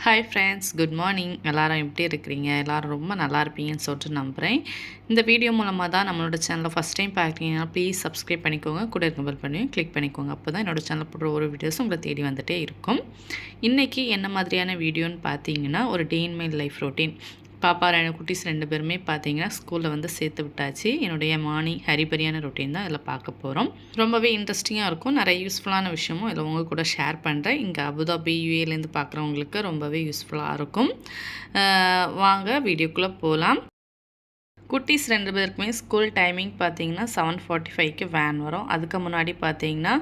Hi friends, good morning. எல்லோரும் எப்படி இருக்கிறீங்க? எல்லோரும் ரொம்ப நல்லா இருப்பீங்கன்னு சொல்லிட்டு நம்புகிறேன். இந்த வீடியோ மூலமாக தான் நம்மளோட சேனலை ஃபஸ்ட் டைம் பார்க்குறீங்கன்னா ப்ளீஸ் சப்ஸ்கிரைப் பண்ணிக்கோங்க. கூட இருக்க பெல் பண்ணி கிளிக் பண்ணிக்கோங்க. அப்போ தான் என்னோடய சேனல் போடுற ஒரு வீடியோஸ் உங்களை தேடி வந்துகிட்டே இருக்கும். இன்றைக்கி என்ன மாதிரியான வீடியோன்னு பார்த்தீங்கன்னா, ஒரு டே இன் மை லைஃப் ரொட்டீன். பாப்பா குட்டீஸ் 2 பேருமே பார்த்தீங்கன்னா ஸ்கூலில் வந்து சேர்த்து விட்டாச்சு. என்னுடைய மார்னிங் ஹரிபரியான ரொட்டீன் தான் இதில் பார்க்க போகிறோம். ரொம்பவே இன்ட்ரெஸ்டிங்காக இருக்கும். நிறைய யூஸ்ஃபுல்லான விஷயமும் இதில் உங்கள் கூட ஷேர் பண்ணுறேன். இங்கே அபுதாபி யூஏலேருந்து பார்க்குறவங்களுக்கு ரொம்பவே யூஸ்ஃபுல்லாக இருக்கும். வாங்க வீடியோக்குள்ளே போகலாம். குட்டீஸ் 2 பேருக்குமே ஸ்கூல் டைமிங் பார்த்தீங்கன்னா 7:45க்கு வேன் வரும். அதுக்கு முன்னாடி பார்த்தீங்கன்னா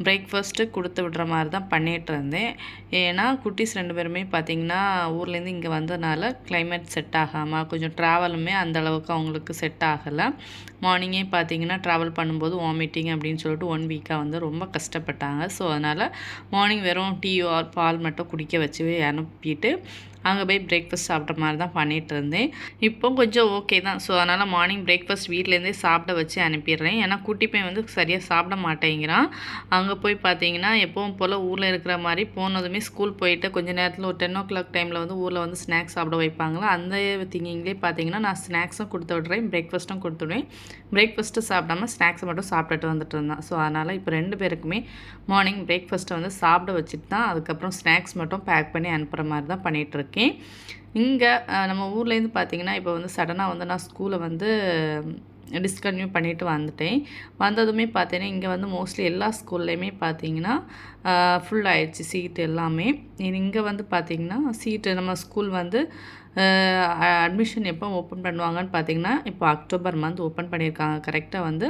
பிரேக்ஃபாஸ்ட்டு கொடுத்து விடுற மாதிரி தான் பண்ணிகிட்டு இருந்தேன். ஏன்னா குட்டீஸ் 2 பேருமே பார்த்தீங்கன்னா ஊர்லேருந்து இங்கே வந்ததுனால கிளைமேட் செட் ஆகாமல் கொஞ்சம் ட்ராவலுமே அந்தளவுக்கு அவங்களுக்கு செட் ஆகலை. மார்னிங்கே பார்த்தீங்கன்னா ட்ராவல் பண்ணும்போது வாமிட்டிங் அப்படின்னு சொல்லிட்டு 1 வீக்காக வந்து ரொம்ப கஷ்டப்பட்டாங்க. ஸோ அதனால் மார்னிங் வெறும் டீ ஆர் பால் மட்டும் குடிக்க வச்சு அனுப்பிட்டு அங்கே போய் பிரேக்ஃபாஸ்ட் சாப்பிட்ற மாதிரி தான் பண்ணிகிட்டு இருந்தேன். இப்போ கொஞ்சம் ஓகே தான். ஸோ அதனால் மார்னிங் பிரேக்ஃபாஸ்ட் வீட்டிலேருந்தே சாப்பிட வச்சு அனுப்பிடுறேன். ஏன்னா குட்டி பையன் வந்து சரியாக சாப்பிட மாட்டேங்கிறான். அங்கே போய் பார்த்தீங்கன்னா எப்பவும் போல் ஊரில் இருக்கிற மாதிரி போனதுமே ஸ்கூல் போயிட்டு கொஞ்சம் நேரத்தில் ஒரு 10 o'clock டைமில் வந்து ஊரில் வந்து ஸ்நாக்ஸ் சாப்பிட வைப்பாங்களா, அந்த திங்கிங்லேயே பார்த்தீங்கன்னா நான் ஸ்நாக்ஸும் கொடுத்து விட்றேன், பிரேக்ஃபாஸ்ட்டும் கொடுத்துடுவேன். பிரேக்ஃபாஸ்ட்டு சாப்பிடாமல் ஸ்நாக்ஸை மட்டும் சாப்பிட்டுட்டு வந்துட்டு இருந்தான். ஸோ அதனால் இப்போ 2 பேருக்குமே மார்னிங் பிரேக்ஃபாஸ்ட்டை வந்து சாப்பிட வச்சுட்டு தான் அதுக்கப்புறம் ஸ்நாக்ஸ் மட்டும் பேக் பண்ணி அனுப்புகிற மாதிரி தான் பண்ணிகிட்ருக்கேன். இங்கே நம்ம ஊர்லேருந்து பார்த்தீங்கன்னா இப்போ வந்து சடனாக வந்து நான் ஸ்கூலை வந்து டிஸ்கன்டினியூ பண்ணிவிட்டு வந்துட்டேன். வந்ததுமே பார்த்தீங்கன்னா இங்கே வந்து மோஸ்ட்லி எல்லா ஸ்கூல்லையுமே பார்த்தீங்கன்னா ஃபுல் ஆயிடுச்சு சீட்டு எல்லாமே. இங்கே வந்து பார்த்திங்கன்னா சீட்டு நம்ம ஸ்கூல் வந்து அட்மிஷன் எப்போ ஓப்பன் பண்ணுவாங்கன்னு பார்த்தீங்கன்னா இப்போ அக்டோபர் மந்த் ஓப்பன் பண்ணியிருக்காங்க. கரெக்டாக வந்து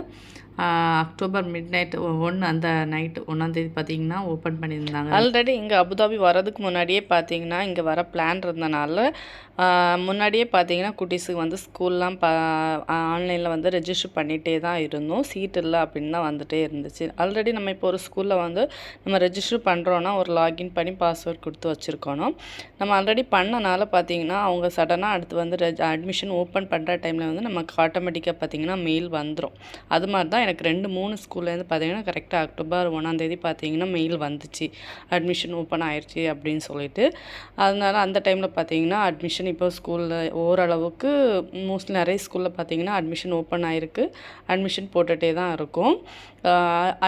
அக்டோபர் மிட்-நைட் 1 அந்த நைட்டு 1ஆம் தேதி பார்த்தீங்கன்னா ஓப்பன் பண்ணியிருந்தாங்க. ஆல்ரெடி இங்கே அபுதாபி வரதுக்கு முன்னாடியே பார்த்தீங்கன்னா இங்கே வர பிளான் இருந்தனால முன்னாடியே பார்த்தீங்கன்னா குட்டீஸுக்கு வந்து ஸ்கூல்லாம் ஆன்லைனில் வந்து ரெஜிஸ்டர் பண்ணிகிட்டே தான் இருந்தோம். சீட் இல்லை அப்படின்னு தான் வந்துகிட்டே இருந்துச்சு. ஆல்ரெடி நம்ம இப்போ ஒரு ஸ்கூலில் வந்து நம்ம ரெஜிஸ்டர் பண்ணுறோன்னா ஒரு லாகின் பண்ணி பாஸ்வேர்ட் கொடுத்து வச்சுருக்கணும். நம்ம ஆல்ரெடி பண்ணனால பார்த்தீங்கன்னா அவங்க சடனாக அடுத்து வந்து அட்மிஷன் ஓப்பன் பண்ணுற டைமில் வந்து நமக்கு ஆட்டோமேட்டிக்காக பார்த்தீங்கன்னா மெயில் வந்துடும். அது மாதிரி தான் எனக்கு 2-3 ஸ்கூல்லேருந்து பார்த்தீங்கன்னா கரெக்டாக அக்டோபர் 1ஆம் தேதி பார்த்தீங்கன்னா மெயில் வந்துச்சு, அட்மிஷன் ஓப்பன் ஆயிடுச்சு அப்படின்னு சொல்லிட்டு. அதனால் அந்த டைமில் பார்த்தீங்கன்னா அட்மிஷன் இப்போ ஸ்கூலில் ஓரளவுக்கு மோஸ்ட்லி நிறைய ஸ்கூலில் பார்த்தீங்கன்னா அட்மிஷன் ஓப்பன் ஆகிருக்கு. அட்மிஷன் போட்டுகிட்டே தான் இருக்கும்.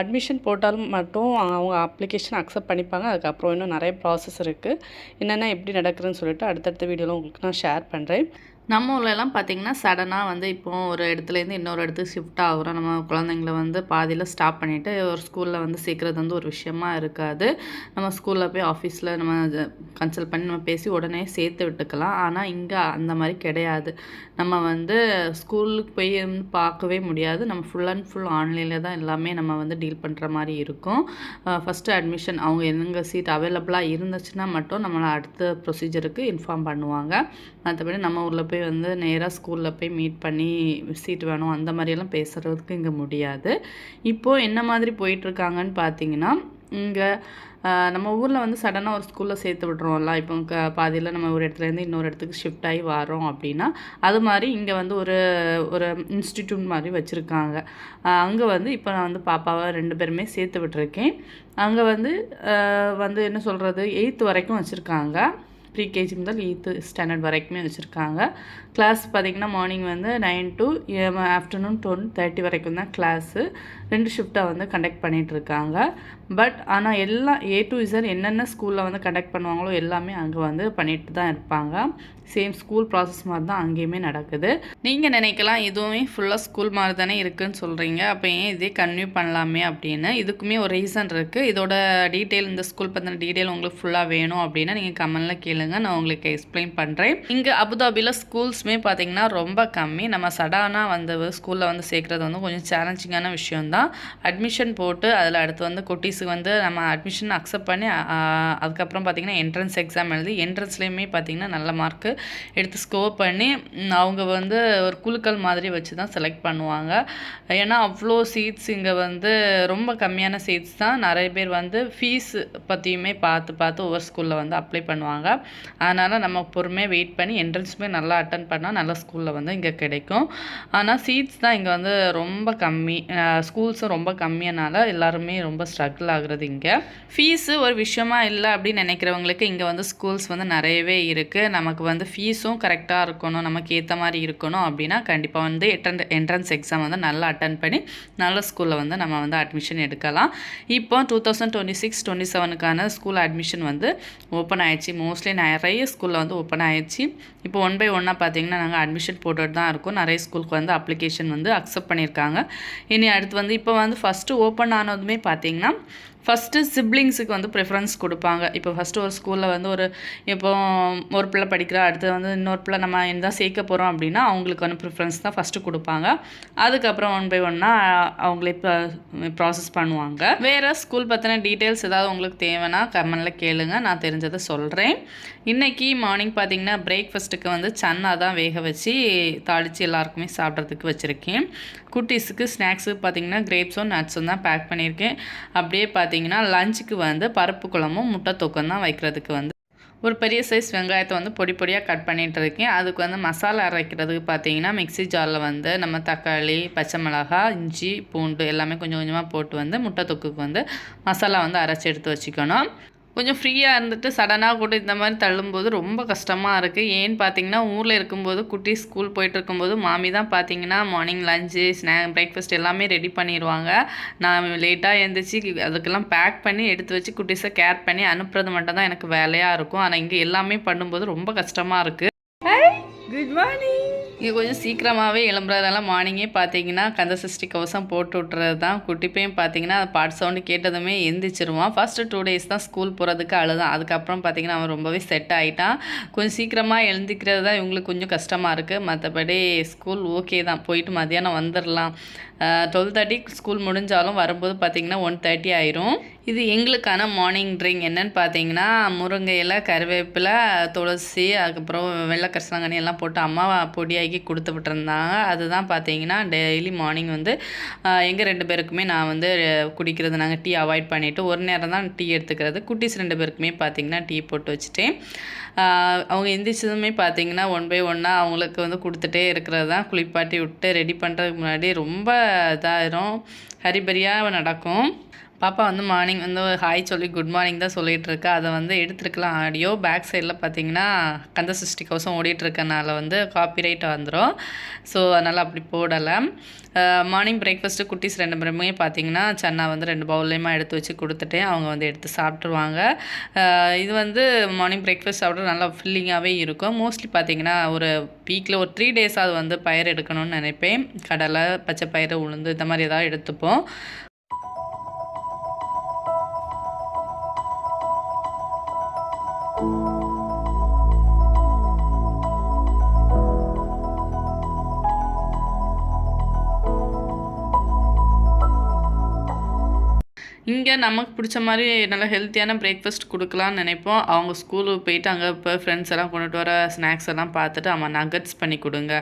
அட்மிஷன் போட்டாலும் மட்டும் அவங்க அப்ளிகேஷன் அக்செப்ட் பண்ணிப்பாங்க. அதுக்கப்புறம் இன்னும் நிறைய ப்ராசஸ் இருக்குது. என்னென்ன எப்படி நடக்குதுன்னு சொல்லிட்டு அடுத்தடுத்த வீடியோவில் உங்களுக்கு நான் ஷேர் பண்ணுறேன். நம்ம ஊர்லலாம் பார்த்திங்கன்னா சடனாக வந்து இப்போது ஒரு இடத்துலேருந்து இன்னொரு இடத்துக்கு ஷிஃப்ட் ஆகுறோம். நம்ம குழந்தைங்கள வந்து பாதியில் ஸ்டாப் பண்ணிவிட்டு ஒரு ஸ்கூலில் வந்து சேர்க்குறது வந்து ஒரு விஷயமா இருக்காது. நம்ம ஸ்கூலில் போய் ஆஃபீஸில் நம்ம கன்சல்ட் பண்ணி நம்ம பேசி உடனே சேர்த்து விட்டுக்கலாம். ஆனால் இங்கே அந்த மாதிரி கிடையாது. நம்ம வந்து ஸ்கூலுக்கு போய் வந்து பார்க்கவே முடியாது. நம்ம ஃபுல் அண்ட் ஃபுல் ஆன்லைனில் தான் எல்லாமே நம்ம வந்து டீல் பண்ணுற மாதிரி இருக்கும். ஃபஸ்ட்டு அட்மிஷன் அவங்க எங்கே சீட் அவைலபிளாக இருந்துச்சுன்னா மட்டும் நம்மளை அடுத்த ப்ரொசீஜருக்கு இன்ஃபார்ம் பண்ணுவாங்க. மற்றபடி நம்ம ஊரில் போய் வந்து நேராக ஸ்கூலில் போய் மீட் பண்ணி சீட் வேணும் அந்த மாதிரியெல்லாம் பேசுகிறதுக்கு இங்கே முடியாது. இப்போது என்ன மாதிரி போயிட்டுருக்காங்கன்னு பார்த்தீங்கன்னா இங்கே நம்ம ஊரில் வந்து சடனாக ஒரு ஸ்கூலில் சேர்த்து விட்ருவோம்ல. இப்போ பாதியில் நம்ம ஒரு இடத்துலேருந்து இன்னொரு இடத்துக்கு ஷிஃப்ட் ஆகி வரோம் அப்படின்னா அது மாதிரி இங்கே வந்து ஒரு இன்ஸ்டிடியூட் மாதிரி வச்சுருக்காங்க. அங்கே வந்து இப்போ நான் வந்து பாப்பாவை 2 பேருமே சேர்த்து விட்டுருக்கேன். அங்கே வந்து என்ன சொல்கிறது 8th வரைக்கும் வச்சுருக்காங்க. ப்ரீகேஜி முதல் 8th ஸ்டாண்டர்ட் வரைக்குமே வச்சுருக்காங்க. கிளாஸ் பார்த்திங்கன்னா மார்னிங் வந்து 9 to ஆஃப்டர்நூன் 12:30 வரைக்கும் தான் கிளாஸு. 2 ஷிஃப்டாக வந்து கண்டக்ட் பண்ணிகிட்ருக்காங்க. பட் ஆனால் எல்லாம் A to Z என்னென்ன ஸ்கூலில் வந்து கண்டக்ட் பண்ணுவாங்களோ எல்லாமே அங்கே வந்து பண்ணிட்டு தான் இருப்பாங்க. சேம் ஸ்கூல் ப்ராசஸ் மாதிரி தான் அங்கேயுமே நடக்குது. நீங்கள் நினைக்கலாம் இதுவுமே ஃபுல்லாக ஸ்கூல் மாதிரி தானே இருக்குதுன்னு சொல்கிறீங்க, அப்போ ஏன் இதே கன்டினியூ பண்ணலாமே அப்படின்னு. இதுக்குமே ஒரு ரீசன் இருக்குது. இதோட டீட்டெயில் இந்த ஸ்கூல் பற்றின டீட்டெயில் உங்களுக்கு ஃபுல்லாக வேணும் அப்படின்னா நீங்கள் கமெண்டில் கேளுங்க. கேளுங்க, நான் உங்களுக்கு எக்ஸ்பிளைன் பண்ணுறேன். இங்கே அபுதாபியில் ஸ்கூல்ஸுமே பார்த்திங்கன்னா ரொம்ப கம்மி. நம்ம சடானாக வந்து ஸ்கூலில் வந்து சேர்க்குறது வந்து கொஞ்சம் சேலஞ்சிங்கான விஷயந்தான். அட்மிஷன் போட்டு அதில் அடுத்து வந்து குட்டீஸுக்கு வந்து நம்ம அட்மிஷன் அக்செப்ட் பண்ணி அதுக்கப்புறம் பார்த்திங்கன்னா என்ட்ரன்ஸ் எக்ஸாம் எழுதி என்ட்ரன்ஸ்லேயுமே பார்த்திங்கன்னா நல்ல மார்க்கு எடுத்து ஸ்கோர் பண்ணி அவங்க வந்து ஒரு குழுக்கள் மாதிரி வச்சு தான் செலக்ட் பண்ணுவாங்க. ஏன்னா அவ்வளோ சீட்ஸ் இங்கே வந்து ரொம்ப கம்மியான சீட்ஸ் தான். நிறைய பேர் வந்து ஃபீஸ் பற்றியுமே பார்த்து ஒவ்வொரு ஸ்கூலில் வந்து அப்ளை பண்ணுவாங்க. அதனால் நம்ம பொறுமையாக வெயிட் பண்ணி என்ட்ரன்ஸுமே நல்லா அட்டன் பண்ணால் நல்ல ஸ்கூலில் வந்து இங்கே கிடைக்கும். ஆனால் சீட்ஸ் தான் இங்கே வந்து ரொம்ப கம்மி. ஸ்கூல்ஸும் ரொம்ப கம்மியானால எல்லாருமே ரொம்ப ஸ்ட்ரகிள் ஆகுறது. இங்கே ஃபீஸு ஒரு விஷயமா இல்லை அப்படின்னு நினைக்கிறவங்களுக்கு இங்கே வந்து ஸ்கூல்ஸ் வந்து நிறையவே இருக்குது. நமக்கு வந்து ஃபீஸும் கரெக்டாக இருக்கணும், நமக்கு ஏற்ற மாதிரி இருக்கணும் அப்படின்னா கண்டிப்பாக வந்து என்ட்ரன்ஸ் எக்ஸாம் வந்து நல்லா அட்டன் பண்ணி நல்ல ஸ்கூலில் வந்து நம்ம வந்து அட்மிஷன் எடுக்கலாம். இப்போ 2026-27க்கான ஸ்கூல் அட்மிஷன் வந்து ஓப்பன் ஆயிடுச்சு. மோஸ்ட்லி நிறைய ஸ்கூலில் வந்து ஓப்பன் ஆயிடுச்சு. இப்போ 1 by 1 பார்த்திங்கன்னா நாங்கள் அட்மிஷன் போட்டுட்டு தான் இருக்கோம். நிறைய ஸ்கூலுக்கு வந்து அப்ளிகேஷன் வந்து அக்செப்ட் பண்ணியிருக்காங்க. இனி அடுத்து வந்து இப்போ வந்து ஃபஸ்ட்டு ஓப்பன் ஆனதுமே பார்த்திங்கன்னா ஃபஸ்ட்டு சிப்ளிங்ஸுக்கு வந்து ப்ரிஃபரன்ஸ் கொடுப்பாங்க. இப்போ ஃபஸ்ட்டு ஒரு ஸ்கூலில் வந்து இப்போ ஒரு பிள்ளை படிக்கிறா, அடுத்து வந்து இன்னொரு பிள்ளை நம்ம தான் சேர்க்க போகிறோம் அப்படின்னா அவங்களுக்கு வந்து ப்ரிஃபரன்ஸ் தான் ஃபஸ்ட்டு கொடுப்பாங்க. அதுக்கப்புறம் 1 by 1 அவங்களே இப்போ ப்ராசஸ் பண்ணுவாங்க. வேறு ஸ்கூல் பற்றின டீட்டெயில்ஸ் ஏதாவது உங்களுக்கு தேவைன்னா கமெண்டில் கேளுங்க, நான் தெரிஞ்சதை சொல்கிறேன். இன்றைக்கி மார்னிங் பார்த்திங்கன்னா பிரேக்ஃபாஸ்ட்டுக்கு வந்து சன்னா தான் வேக வச்சு தாளித்து எல்லாருக்குமே சாப்பிட்றதுக்கு வச்சுருக்கேன். குட்டீஸுக்கு ஸ்நாக்ஸு பார்த்திங்கன்னா கிரேப்ஸும் நட்ஸும் தான் பேக் பண்ணியிருக்கேன். அப்படியே பார்த்திங்கன்னா லஞ்சுக்கு வந்து பருப்பு குழம்பும் முட்டை தொக்கம் தான் வைக்கிறதுக்கு வந்து ஒரு பெரிய சைஸ் வெங்காயத்தை வந்து பொடி பொடியாக கட் பண்ணிகிட்டு இருக்கேன். அதுக்கு வந்து மசாலா அரைக்கிறதுக்கு பார்த்திங்கன்னா மிக்ஸி ஜாரில் வந்து நம்ம தக்காளி, பச்சை மிளகாய், இஞ்சி, பூண்டு எல்லாமே கொஞ்சம் கொஞ்சமாக போட்டு வந்து முட்டை தொக்குக்கு வந்து மசாலா வந்து அரைச்சி எடுத்து வச்சுக்கணும். கொஞ்சம் ஃப்ரீயாக இருந்துட்டு சடனாக கூட இந்த மாதிரி தள்ளும்போது ரொம்ப கஷ்டமாக இருக்குது. ஏன்னு பார்த்தீங்கன்னா ஊரில் இருக்கும்போது குட்டி ஸ்கூல் போயிட்டு இருக்கும்போது மாமி தான் பார்த்தீங்கன்னா மார்னிங் லஞ்சு பிரேக்ஃபாஸ்ட் எல்லாமே ரெடி பண்ணிடுவாங்க. நான் லேட்டாக எழுந்திரிச்சி அதுக்கெல்லாம் பேக் பண்ணி எடுத்து வச்சு குட்டீஸை கேர் பண்ணி அனுப்புறது மட்டும் தான் எனக்கு வேலையாக இருக்கும். ஆனால் இங்கே எல்லாமே பண்ணும்போது ரொம்ப கஷ்டமாக இருக்குது. Good morning. இங்கே கொஞ்சம் சீக்கிரமாகவே எழும்புறதுனால மார்னிங்கே பார்த்தீங்கன்னா கந்த சஷ்டி கவசம் போட்டு விட்டுறது தான். குட்டிப்பையும் பார்த்தீங்கன்னா அது பாட்டு சவுண்டு கேட்டதுமே எந்திரிச்சிருவான். ஃபஸ்ட்டு 2 days தான் ஸ்கூல் போகிறதுக்கு அழுதான். அதுக்கப்புறம் பார்த்தீங்கன்னா அவன் ரொம்பவே செட் ஆகிட்டான். கொஞ்சம் சீக்கிரமாக எழுந்திக்கிறது தான் இவங்களுக்கு கொஞ்சம் கஷ்டமாக இருக்குது. மற்றபடி ஸ்கூல் ஓகே தான், போயிட்டு மத்தியானம் வந்துடலாம். 12:30 ஸ்கூல் முடிஞ்சாலும் வரும்போது பார்த்திங்கன்னா 1:30 ஆயிரும். இது எங்களுக்கான மார்னிங் ட்ரிங்க் என்னென்னு பார்த்தீங்கன்னா முருங்கை இலை, கருவேப்பிலை, துளசி, அதுக்கப்புறம் வெள்ளை கரிசலாங்கண்ணி எல்லாம் போட்டு அம்மா பொடியாக்கி கொடுத்து விட்டுருந்தாங்க. அதுதான் பார்த்தீங்கன்னா டெய்லி மார்னிங் வந்து எங்கள் 2 பேருக்குமே நான் வந்து குடிக்கிறது. நாங்கள் டீ அவாய்ட் பண்ணிவிட்டு ஒரு நேரம் தான் டீ எடுத்துக்கிறது. குட்டீஸ் 2 பேருக்குமே பார்த்தீங்கன்னா டீ போட்டு வச்சுட்டேன். அவங்க எந்திரிச்சதுமே பார்த்தீங்கன்னா 1 by 1 அவங்களுக்கு வந்து கொடுத்துட்டே இருக்கிறது தான். குளிப்பாட்டி விட்டு ரெடி பண்ணுறதுக்கு முன்னாடி ரொம்ப இதாயிரும், ஹரிபரியாக நடக்கும். பாப்பா வந்து மார்னிங் வந்து ஹாய் சொல்லி குட் மார்னிங் தான் சொல்லிகிட்டு இருக்கா. அதை வந்து எடுத்துருக்கலாம் ஆடியோ. பேக் சைடில் பார்த்தீங்கன்னா கந்த சஷ்டி கவசம் ஓடிட்டுருக்கனால வந்து காப்பிரைட் வந்துடும். ஸோ அதனால் அப்படி போடலை. மார்னிங் பிரேக்ஃபாஸ்ட்டு குட்டீஸ் 2 பேருமே பார்த்தீங்கன்னா சன்னா வந்து 2 பவுல்லையுமா எடுத்து வச்சு கொடுத்துட்டேன். அவங்க வந்து எடுத்து சாப்பிட்ருவாங்க. இது வந்து மார்னிங் பிரேக்ஃபாஸ்ட் சாப்பிட்றது நல்லா ஃபில்லிங்காகவே இருக்கும். மோஸ்ட்லி பார்த்தீங்கன்னா ஒரு வீக்கில் ஒரு 3 days அது வந்து பயிர் எடுக்கணும்னு நினைப்பேன். கடலை, பச்சை பயிறு, உளுந்து இந்த மாதிரி ஏதாவது எடுத்துப்போம். இங்கே நமக்கு பிடிச்ச மாதிரி நல்லா ஹெல்த்தியான பிரேக்ஃபாஸ்ட் கொடுக்கலான்னு நினைப்போம். அவங்க ஸ்கூலுக்கு போயிட்டு அங்கே இப்போ ஃப்ரெண்ட்ஸ் எல்லாம் கொண்டுட்டு வர ஸ்நாக்ஸ் எல்லாம் பார்த்துட்டு அம்மா நகட்ஸ் பண்ணி கொடுங்க,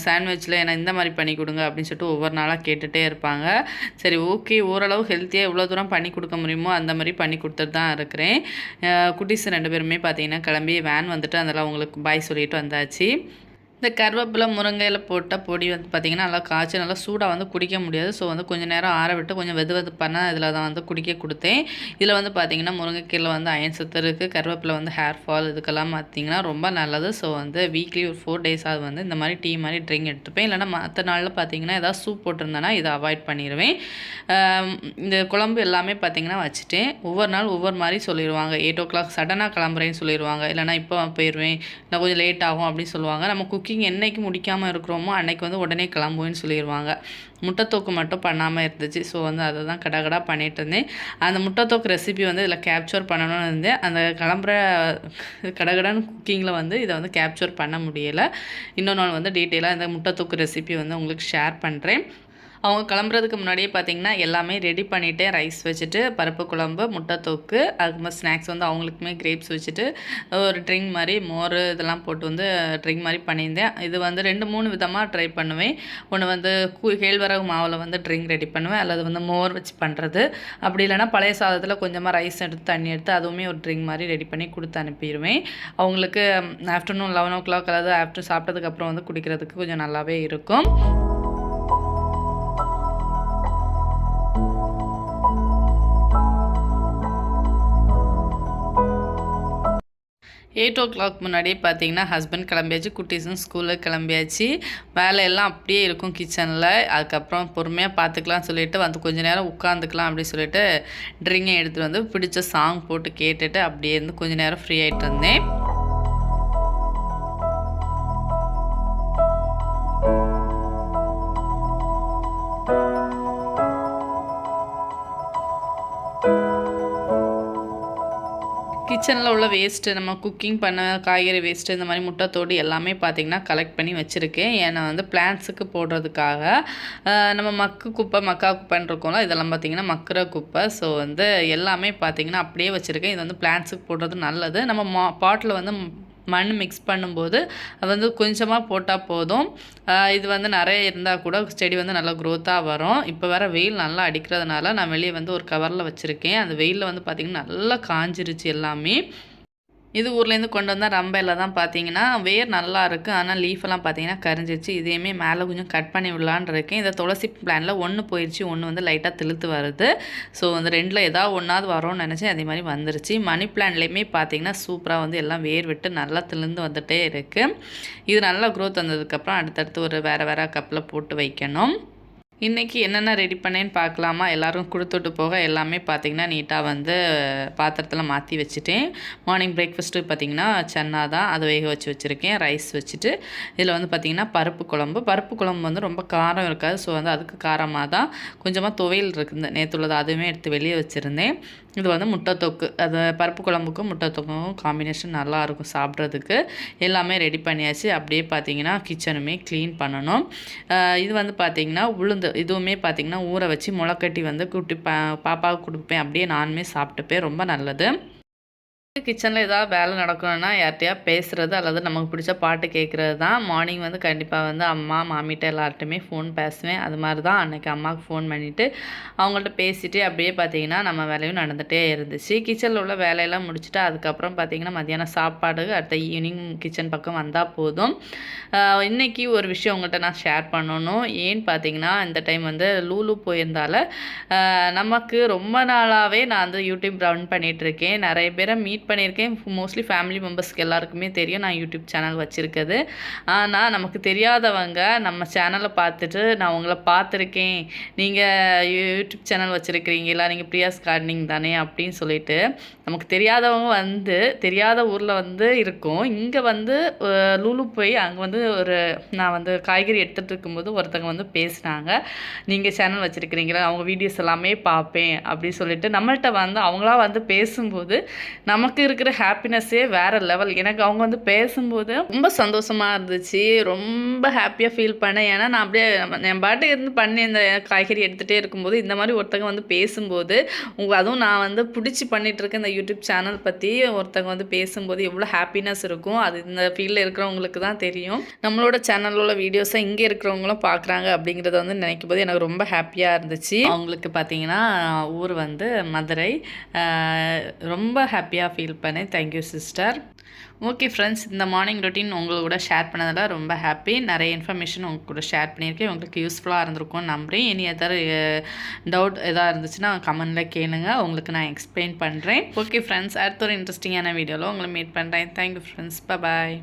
சாண்ட்விச்சில் என்ன இந்த மாதிரி பண்ணி கொடுங்க அப்படின்னு சொல்லிட்டு ஒவ்வொரு நாளாக கேட்டுகிட்டே இருப்பாங்க. சரி ஓகே, ஓரளவு ஹெல்த்தியாக எவ்வளோ தூரம் பண்ணி கொடுக்க முடியுமோ அந்த மாதிரி பண்ணி கொடுத்துட்டு தான் இருக்கிறேன். குட்டீஸ் 2 பேருமே பார்த்தீங்கன்னா கிளம்பி வேன் வந்துட்டு அதெல்லாம் அவங்களுக்கு பாய் சொல்லிட்டு வந்தாச்சு. இந்த கருவேப்பிலை, முருங்கையில் போட்ட பொடி வந்து பார்த்திங்கன்னா நல்லா காய்ச்சி நல்லா சூடாக வந்து குடிக்க முடியாது. ஸோ வந்து கொஞ்சம் நேரம் ஆற விட்டு கொஞ்சம் வெது பண்ணால் இதில் தான் வந்து குடிக்க கொடுத்தேன். இதில் வந்து பார்த்திங்கன்னா முருங்கைக்கீரையில் வந்து அயன் சத்து இருக்குது. கருவேப்பிலை வந்து ஹேர் ஃபால் இதுக்கெல்லாம் பார்த்திங்கன்னா ரொம்ப நல்லது. ஸோ வந்து வீக்லி ஒரு 4 days அது வந்து இந்த மாதிரி டீ மாதிரி ட்ரிங்க் எடுத்துப்பேன். இல்லைனா மற்ற நாளில் பார்த்திங்கன்னா ஏதாவது சூப் போட்டிருந்தேன்னா இதை அவாய்ட் பண்ணிடுவேன். இந்த குழம்பு எல்லாமே பார்த்திங்கன்னா வச்சுட்டேன். ஒவ்வொரு நாள் ஒவ்வொரு மாதிரி சொல்லிடுவாங்க. 8 o'clock சடனாக கிளம்புறேன்னு சொல்லிடுவாங்க. இல்லைனா இப்போ போயிடுவேன், இல்லை கொஞ்சம் லேட் ஆகும் அப்படின்னு சொல்லுவாங்க. நம்ம குக்கிங் குக்கிங் என்னைக்கு முடிக்காமல் இருக்கிறோமோ அன்னைக்கு வந்து உடனே கிளம்புவேன்னு சொல்லிடுவாங்க. முட்டைத்தோக்கு மட்டும் பண்ணாமல் இருந்துச்சு. ஸோ வந்து அதை தான் கடகடா பண்ணிகிட்டு இருந்தேன். அந்த முட்டைத்தோக்கு ரெசிபி வந்து இதில் கேப்சர் பண்ணணும்னு இருந்தேன். அந்த கிளம்புற கடகடான்னு குக்கிங்கில் வந்து இதை வந்து கேப்சர் பண்ண முடியலை. இன்னொரு நாள் வந்து டீட்டெயிலாக இந்த முட்டைத்தோக்கு ரெசிபி வந்து உங்களுக்கு ஷேர் பண்ணுறேன். அவங்க கிளம்புறதுக்கு முன்னாடியே பார்த்திங்கன்னா எல்லாமே ரெடி பண்ணிவிட்டு ரைஸ் வச்சுட்டு பருப்பு குழம்பு முட்டைத்தோக்கு அதுக்கு ஸ்நாக்ஸ் வந்து அவங்களுக்குமே கிரேப்ஸ் வச்சுட்டு ஒரு ட்ரிங்க் மாதிரி மோர் இதெல்லாம் போட்டு வந்து ட்ரிங்க் மாதிரி பண்ணியிருந்தேன். இது வந்து 2-3 விதமாக ட்ரை பண்ணுவேன். ஒன்று வந்து கேழ்வரகு மாவில் வந்து ட்ரிங்க் ரெடி பண்ணுவேன், அல்லது வந்து மோர் வச்சு பண்ணுறது. அப்படி இல்லைனா பழைய சாதத்தில் கொஞ்சமாக ரைஸ் எடுத்து தண்ணி எடுத்து அதுவுமே ஒரு ட்ரிங்க் மாதிரி ரெடி பண்ணி கொடுத்து அனுப்பிடுவேன். அவங்களுக்கு ஆஃப்டர்நூன் 11 o'clock அதாவது ஆஃப்டர் சாப்பிட்டதுக்கப்புறம் வந்து குடிக்கிறதுக்கு கொஞ்சம் நல்லாவே இருக்கும். 8 o'clock முன்னாடியே பார்த்தீங்கன்னா ஹஸ்பண்ட் கிளம்பியாச்சு, குட்டீஸும் ஸ்கூலுக்கு கிளம்பியாச்சு. வேலையெல்லாம் அப்படியே இருக்கும் கிச்சனில். அதுக்கப்புறம் பொறுமையாக பார்த்துக்கலாம் சொல்லிவிட்டு வந்து கொஞ்சம் நேரம் உட்காந்துக்கலாம் அப்படின்னு சொல்லிட்டு ட்ரிங்கை எடுத்துகிட்டு வந்து பிடிச்ச சாங் போட்டு கேட்டுட்டு அப்படியே இருந்து கொஞ்சம் நேரம் ஃப்ரீ ஆகிட்டு இருந்தேன். கிச்சனில் உள்ள வேஸ்ட்டு நம்ம குக்கிங் பண்ண காய்கறி வேஸ்ட்டு இந்த மாதிரி முட்டைத்தோடு எல்லாமே பார்த்திங்கன்னா கலெக்ட் பண்ணி வச்சுருக்கேன். ஏன்னா வந்து பிளான்ட்ஸுக்கு போடுறதுக்காக நம்ம மக்கா குப்பைன்னு இருக்கோம்ல, இதெல்லாம் பார்த்திங்கன்னா மக்குற குப்பை. ஸோ வந்து எல்லாமே பார்த்திங்கன்னா அப்படியே வச்சுருக்கேன். இது வந்து பிளான்ட்ஸுக்கு போடுறது நல்லது. நம்ம பாட்டில் வந்து மண் மிக்ஸ் பண்ணும்போது அது வந்து கொஞ்சமாக போட்டால் போதும். இது வந்து நிறைய இருந்தால் கூட செடி வந்து நல்லா க்ரோத்தாக வரும். இப்போ வேறு வெயில் நல்லா அடிக்கிறதுனால நான் வெளியே வந்து ஒரு கவரில் வச்சுருக்கேன். அந்த வெயிலில் வந்து பார்த்திங்கன்னா நல்லா காஞ்சிருச்சு எல்லாமே. இது ஊர்லேருந்து கொண்டு வந்தால் ரம்பையில் தான் பார்த்தீங்கன்னா வேர் நல்லா இருக்குது. ஆனால் லீஃபெல்லாம் பார்த்தீங்கன்னா கரிஞ்சிருச்சு. இதையுமே மேலே கொஞ்சம் கட் பண்ணி விடலான்னு இருக்கேன். இந்த துளசி பிளானில் ஒன்று போயிடுச்சு, ஒன்று வந்து லைட்டாக திழுத்து வருது. ஸோ வந்து 2ல் ஏதாவது ஒன்றாவது வரும்னு நினச்சேன், அதே மாதிரி வந்துருச்சு. மணி பிளான்லேயுமே பார்த்தீங்கன்னா சூப்பராக வந்து எல்லாம் வேர் விட்டு நல்லா திழுந்து வந்துகிட்டே இருக்குது. இது நல்லா க்ரோத் வந்ததுக்கப்புறம் அடுத்தடுத்து ஒரு வேறு கப்பில் போட்டு வைக்கணும். இன்றைக்கி என்னென்ன ரெடி பண்ணேன்னு பார்க்கலாமா? எல்லோரும் கொடுத்துட்டு போக எல்லாமே பார்த்திங்கன்னா நீட்டாக வந்து பாத்திரத்தில் மாற்றி வச்சுட்டேன். மார்னிங் பிரேக்ஃபாஸ்ட்டு பார்த்திங்கன்னா சன்னா தான், அதை வேக வச்சுருக்கேன். ரைஸ் வச்சுட்டு இதில் வந்து பார்த்திங்கன்னா பருப்பு குழம்பு வந்து ரொம்ப காரம் இருக்காது. ஸோ வந்து அதுக்கு காரமாக தான் கொஞ்சமாக துவையல் இருக்குது நேற்றுள்ளது, அதுவுமே எடுத்து வெளியே வச்சுருந்தேன். இது வந்து முட்டைத்தொக்கு, அது பருப்பு குழம்புக்கும் முட்டைத்தொக்கும் காம்பினேஷன் நல்லாயிருக்கும் சாப்பிட்றதுக்கு. எல்லாமே ரெடி பண்ணியாச்சு. அப்படியே பார்த்திங்கன்னா கிச்சனுமே க்ளீன் பண்ணணும். இது வந்து பார்த்திங்கன்னா உளுந்து இதுவுமே பார்த்திங்கன்னா ஊற வச்சு முளைக்கட்டி வந்து பாப்பாவுக்கு கொடுப்பேன். அப்படியே நானுமே சாப்பிட்டுப்பேன். ரொம்ப நல்லது. கிச்சனில் ஏதாவது வேலை நடக்கணும்னா யார்கிட்டையா பேசுகிறது அல்லது நமக்கு பிடிச்ச பாட்டு கேட்குறது தான். மார்னிங் வந்து கண்டிப்பாக வந்து அம்மா மாமிகிட்ட எல்லார்ட்டையுமே ஃபோன் பேசுவேன். அது மாதிரி தான் அன்றைக்கி அம்மாவுக்கு ஃபோன் பண்ணிவிட்டு அவங்கள்ட்ட பேசிவிட்டு அப்படியே பார்த்திங்கன்னா நம்ம வேலையும் நடந்துகிட்டே இருந்துச்சு. கிச்சனில் உள்ள வேலையெல்லாம் முடிச்சுட்டு அதுக்கப்புறம் பார்த்திங்கன்னா மத்தியானம் சாப்பாடு அடுத்த ஈவினிங் கிச்சன் பக்கம் வந்தால் போதும். இன்றைக்கி ஒரு விஷயம் உங்கள்கிட்ட நான் ஷேர் பண்ணணும். ஏன்னு பார்த்திங்கன்னா இந்த டைம் வந்து லூலு போயிருந்தால நமக்கு ரொம்ப நாளாகவே நான் வந்து யூடியூப் ரன் பண்ணிகிட்ருக்கேன். நிறைய பேரை மீட் பண்ணியிருக்கேன். மோஸ்ட்லி ஃபேமிலி மெம்பர்ஸ்க்கு எல்லாருக்குமே தெரியும் நான் யூடியூப் சேனல் வச்சுருக்குது. ஆனால் நமக்கு தெரியாதவங்க நம்ம சேனலை பார்த்துட்டு நான் உங்களை பார்த்துருக்கேன், நீங்கள் யூடியூப் சேனல் வச்சுருக்கிறீங்களா, நீங்கள் பிரியாஸ் கார்டனிங் தானே அப்படின்னு சொல்லிட்டு நமக்கு தெரியாதவங்க வந்து தெரியாத ஊரில் வந்து இருக்கும். இங்கே வந்து லூலு போய் அங்கே வந்து நான் வந்து காய்கறி எடுத்துகிட்டு இருக்கும்போது ஒருத்தங்க வந்து பேசினாங்க, நீங்கள் சேனல் வச்சுருக்கிறீங்களா, அவங்க வீடியோஸ் எல்லாமே பார்ப்பேன் அப்படின்னு சொல்லிட்டு நம்மள்கிட்ட வந்து அவங்களா வந்து பேசும்போது நமக்கு இருக்கிற ஹாப்பினஸ்ஸே வேறு லெவல். எனக்கு அவங்க வந்து பேசும்போது ரொம்ப சந்தோஷமாக இருந்துச்சு, ரொம்ப ஹாப்பியாக ஃபீல் பண்ணேன். ஏன்னா நான் அப்படியே என் பாட்டுக்கு இருந்து பண்ணி இந்த காய்கறி எடுத்துகிட்டே இருக்கும்போது இந்த மாதிரி ஒருத்தங்க வந்து பேசும்போது அதுவும் நான் வந்து பிடிச்சி பண்ணிகிட்ருக்கேன் இந்த யூடியூப் சேனல் பற்றி ஒருத்தங்க வந்து பேசும்போது எவ்வளோ ஹாப்பினஸ் இருக்கும். அது இந்த ஃபீல்டில் இருக்கிறவங்களுக்கு தான் தெரியும். நம்மளோட சேனலில் உள்ள வீடியோஸை இங்கே இருக்கிறவங்களும் பார்க்குறாங்க அப்படிங்கிறத வந்து நினைக்கும் போது எனக்கு ரொம்ப ஹாப்பியாக இருந்துச்சு. அவங்களுக்கு பார்த்தீங்கன்னா ஊர் வந்து மதுரை. ரொம்ப ஹாப்பியாக ஃபீல் பண்ணேன். Thank you sister. ஓகே ஃப்ரெண்ட்ஸ், இந்த மார்னிங் ரொட்டீன் உங்களோட கூட ஷேர் பண்ணதில் ரொம்ப ஹாப்பி. நிறைய இன்ஃபர்மேஷன் உங்க கூட ஷேர் பண்ணியிருக்கேன். உங்களுக்கு யூஸ்ஃபுல்லாக இருந்திருக்கும்னு நம்புகிறேன். இனி எதாவது டவுட் எதாவது இருந்துச்சுன்னா கமெண்டில் கேளுங்க, உங்களுக்கு நான் எக்ஸ்பிளைன் பண்ணுறேன். ஓகே ஃப்ரெண்ட்ஸ், அடுத்த ஒரு இன்ட்ரெஸ்டிங்கான வீடியோவில் உங்களை மீட் பண்ணுறேன். தேங்க்யூ ஃப்ரெண்ட்ஸ், பாய்.